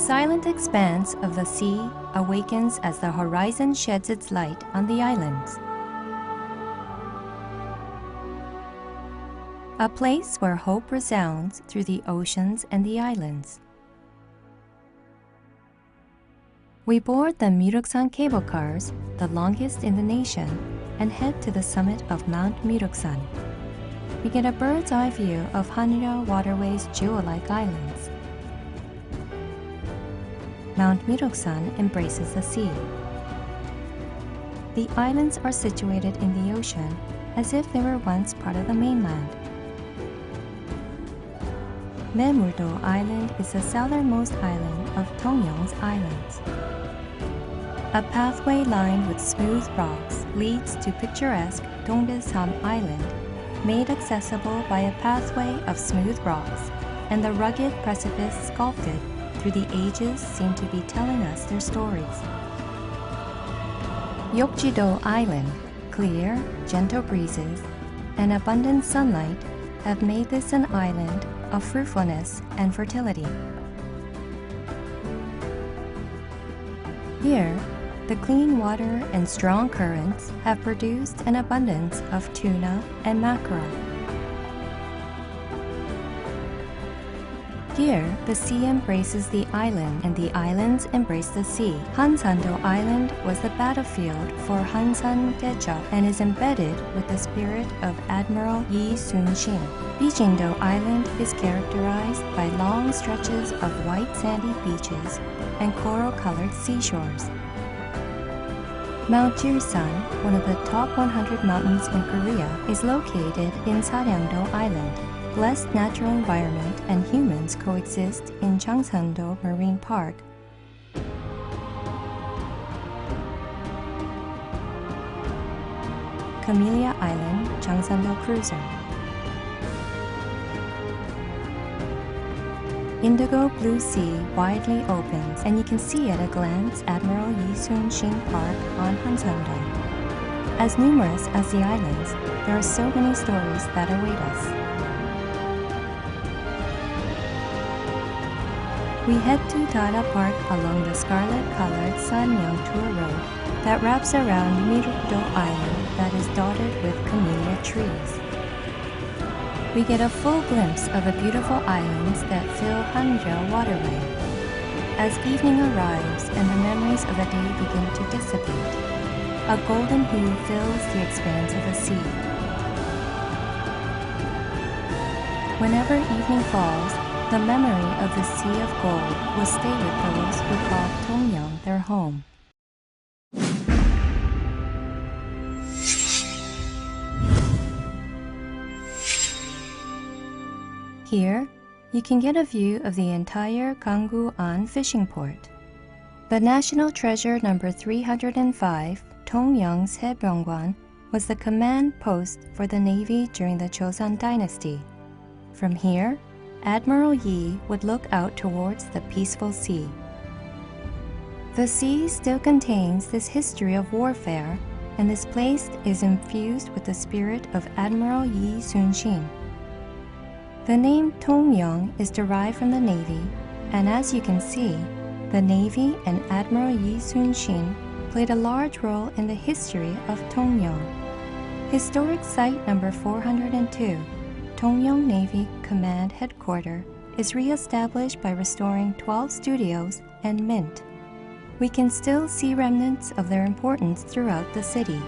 silent expanse of the sea awakens as the horizon sheds its light on the islands. A place where hope resounds through the oceans and the islands. We board the Myeoksan cable cars, the longest in the nation, and head to the summit of Mount Myeoksan. We get a bird's eye view of Hanra Waterway's jewel-like islands. Mount Myeoksan embraces the sea. The islands are situated in the ocean as if they were once part of the mainland. Maemuldo Island is the southernmost island of Tongyeong's islands. A pathway lined with smooth rocks leads to picturesque Dongdaesam Island, made accessible by a pathway of smooth rocks, and the rugged precipice sculpted through the ages seem to be telling us their stories. Yeokjido Island, clear, gentle breezes, and abundant sunlight have made this an island of fruitfulness and fertility. Here, the clean water and strong currents have produced an abundance of tuna and mackerel. Here, the sea embraces the island and the islands embrace the sea. Hansando Island was the battlefield for Hansan Daejeop and is embedded with the spirit of Admiral Yi Sun-shin. Bijindo Island is characterized by long stretches of white sandy beaches and coral-colored seashores. Mount Jirsan, one of the top 100 mountains in Korea, is located in Saryangdo Island. Blessed natural environment and humans coexist in Changsando Marine Park. Camellia Island, Changsando Cruiser. Indigo blue sea widely opens, and you can see at a glance Admiral Yi Sun-shin Park on Hansando. As numerous as the islands, there are so many stories that await us. We head to Dara Park along the scarlet-colored Sanmyeong Tour Road that wraps around Mirukdo Island that is dotted with camellia trees. We get a full glimpse of the beautiful islands that fill Hanra Waterway. As evening arrives and the memories of the day begin to dissipate, a golden hue fills the expanse of the sea. Whenever evening falls, the memory of the Sea of Gold will stay with those who call Tongyeong their home. Here, you can get a view of the entire Ganggu-an fishing port. The national treasure number 305, Tongyeong Saebyeongwan, was the command post for the Navy during the Joseon Dynasty. From here, Admiral Yi would look out towards the peaceful sea. The sea still contains this history of warfare, and this place is infused with the spirit of Admiral Yi Sun-shin. The name Tongyeong is derived from the Navy, and as you can see, the Navy and Admiral Yi Sun-shin played a large role in the history of Tongyeong. Historic Site number 402, Tongyeong Navy Command Headquarters, is re-established by restoring 12 studios and mint. We can still see remnants of their importance throughout the city.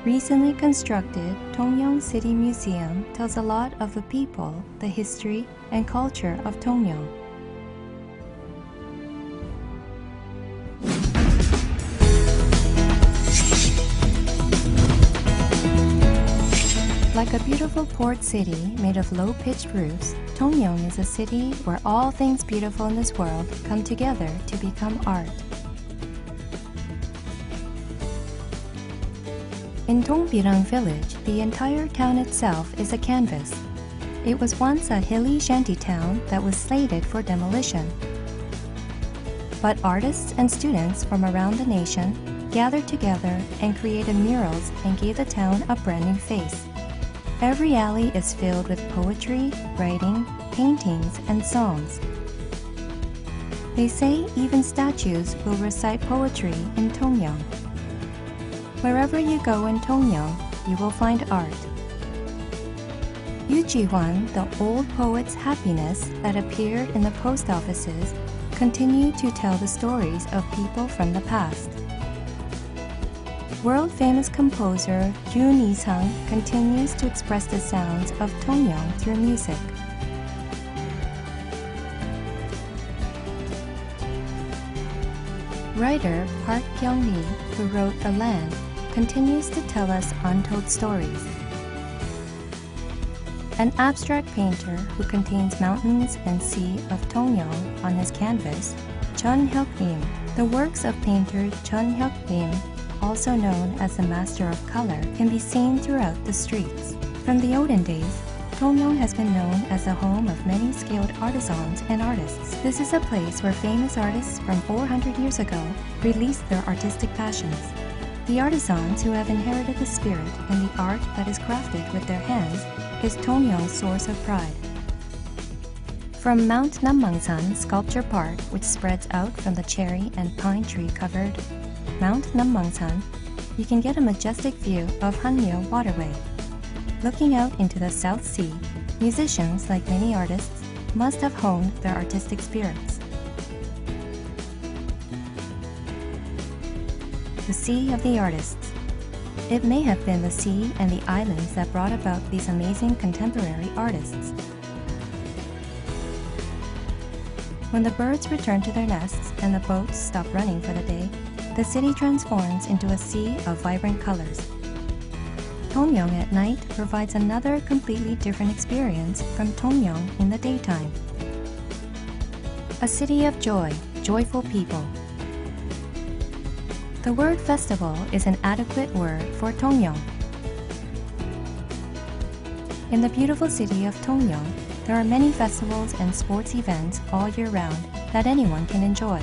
Recently constructed Tongyeong City Museum tells a lot of the people, the history, and culture of Tongyeong. Like a beautiful port city made of low-pitched roofs, Tongyeong is a city where all things beautiful in this world come together to become art. In Dongbirang village, the entire town itself is a canvas. It was once a hilly shantytown that was slated for demolition. But artists and students from around the nation gathered together and created murals and gave the town a brand new face. Every alley is filled with poetry, writing, paintings, and songs. They say even statues will recite poetry in Tongyeong. Wherever you go in Tongyeong, you will find art. Yu Ji-hwan, the old poet's happiness that appeared in the post offices, continued to tell the stories of people from the past. World-famous composer Yoon Il-sung continues to express the sounds of Tongyeong through music. Writer Park Kyung-hee, who wrote The Land, continues to tell us untold stories. An abstract painter who contains mountains and sea of Tongyeong on his canvas, Chun Hyuk-lim. The works of painter Chun Hyuk-lim, also known as the Master of Color, can be seen throughout the streets. From the olden days, Tongyeong has been known as the home of many skilled artisans and artists. This is a place where famous artists from 400 years ago released their artistic passions. The artisans who have inherited the spirit and the art that is crafted with their hands is Tongyeong's source of pride. From Mount Nammangsan Sculpture Park, which spreads out from the cherry and pine tree covered Mount Nammangsan, you can get a majestic view of Hanmyo Waterway. Looking out into the South Sea, musicians, like many artists, must have honed their artistic spirits. The Sea of the Artists. It may have been the sea and the islands that brought about these amazing contemporary artists. When the birds return to their nests and the boats stop running for the day, the city transforms into a sea of vibrant colors. Tongyeong at night provides another completely different experience from Tongyeong in the daytime. A city of joy, joyful people. The word festival is an adequate word for Tongyeong. In the beautiful city of Tongyeong, there are many festivals and sports events all year round that anyone can enjoy.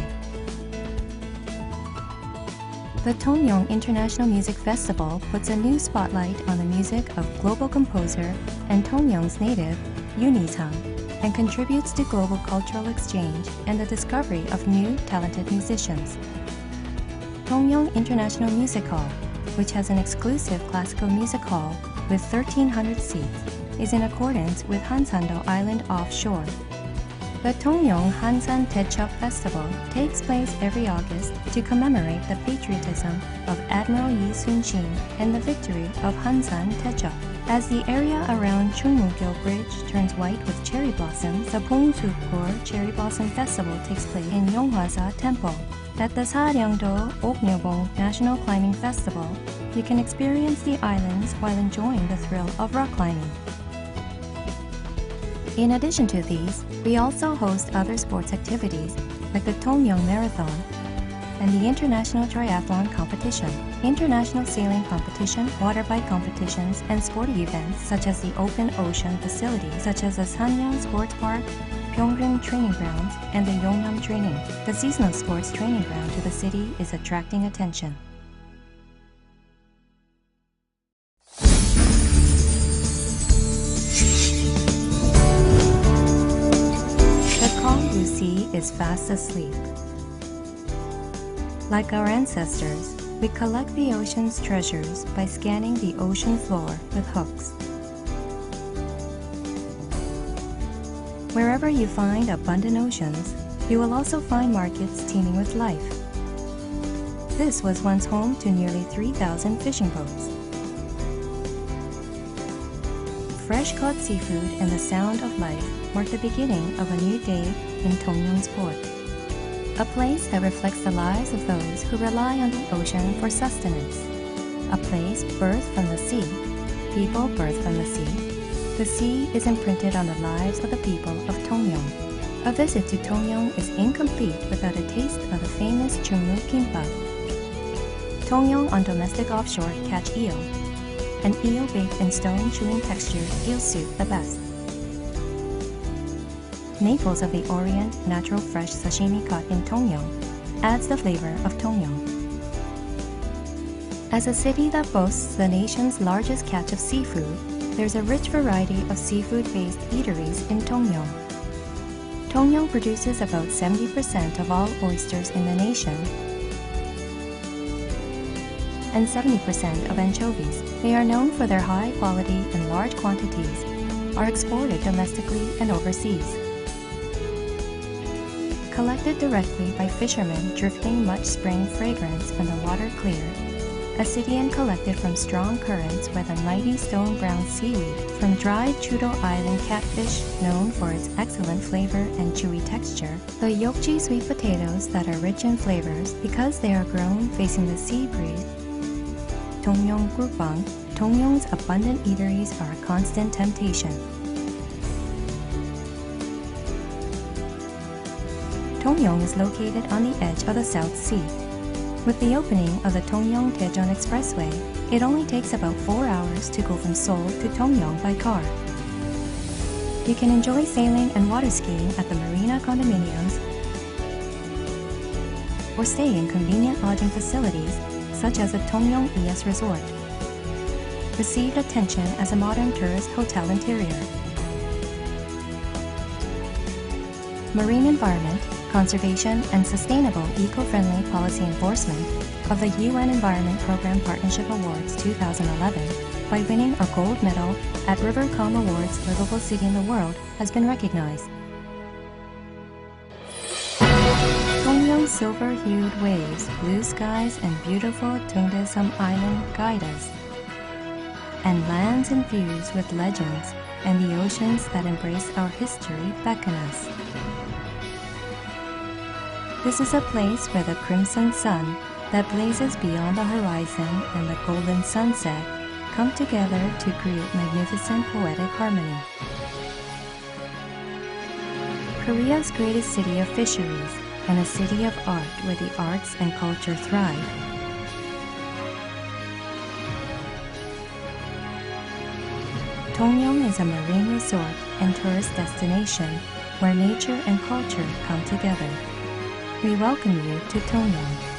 The Tongyeong International Music Festival puts a new spotlight on the music of global composer and Tongyeong's native, Yoon Il-sung, and contributes to global cultural exchange and the discovery of new talented musicians. Tongyeong International Music Hall, which has an exclusive classical music hall with 1,300 seats, is in accordance with Hansando Island offshore. The Tongyeong Hansan Taechop Festival takes place every August to commemorate the patriotism of Admiral Yi Sun-shin and the victory of Hansan Taechop. As the area around Chungmu Bridge turns white with cherry blossoms, the Pongsukkor Cherry Blossom Festival takes place in Yonghwaza Temple. At the Saryangdo Oknyobong National Climbing Festival, you can experience the islands while enjoying the thrill of rock climbing. In addition to these, we also host other sports activities like the Tongyeong Marathon and the International Triathlon Competition, international sailing competition, water bike competitions, and sporty events such as the open ocean facilities such as the Sanyang Sports Park, Pyeongryng Training Grounds, and the Yongnam Training. The seasonal sports training ground to the city is attracting attention. The sea is fast asleep. Like our ancestors, we collect the ocean's treasures by scanning the ocean floor with hooks. Wherever you find abundant oceans, you will also find markets teeming with life. This was once home to nearly 3,000 fishing boats. Fresh-caught seafood and the sound of life mark the beginning of a new day in Tongyeong's port, a place that reflects the lives of those who rely on the ocean for sustenance, a place birthed from the sea, people birthed from the sea. The sea is imprinted on the lives of the people of Tongyeong. A visit to Tongyeong is incomplete without a taste of the famous Chungmu kimbap. Tongyeong on domestic offshore catch eel, an eel baked in stone chewing texture eel soup the best. Naples of the Orient natural fresh sashimi caught in Tongyeong adds the flavor of Tongyeong. As a city that boasts the nation's largest catch of seafood, there's a rich variety of seafood-based eateries in Tongyeong. Tongyeong produces about 70% of all oysters in the nation and 70% of anchovies. They are known for their high quality and large quantities, are exported domestically and overseas. Collected directly by fishermen drifting much spring fragrance when the water clear, Acidian collected from strong currents with a mighty stone-brown seaweed from dried Chudo Island catfish known for its excellent flavor and chewy texture, the Yokji sweet potatoes that are rich in flavors because they are grown facing the sea breeze, Tongyeong Gukbang, Tongyeong's abundant eateries are a constant temptation. Tongyeong is located on the edge of the South Sea. With the opening of the Tongyeong-Daejeon Expressway, it only takes about 4 hours to go from Seoul to Tongyeong by car. You can enjoy sailing and water skiing at the marina condominiums or stay in convenient lodging facilities such as the Tongyeong ES Resort. Received attention as a modern tourist hotel interior. Marine environment, conservation, and sustainable eco-friendly policy enforcement of the UN Environment Program Partnership Awards 2011 by winning a gold medal at RiverCom Awards Livable City in the World has been recognized. Tongyeong's silver-hued waves, blue skies, and beautiful Tungdaesum Island guide us, and lands infused with legends and the oceans that embrace our history beckon us. This is a place where the crimson sun that blazes beyond the horizon and the golden sunset come together to create magnificent poetic harmony. Korea's greatest city of fisheries and a city of art where the arts and culture thrive. Tongyeong is a marine resort and tourist destination where nature and culture come together. We welcome you to Tongyeong.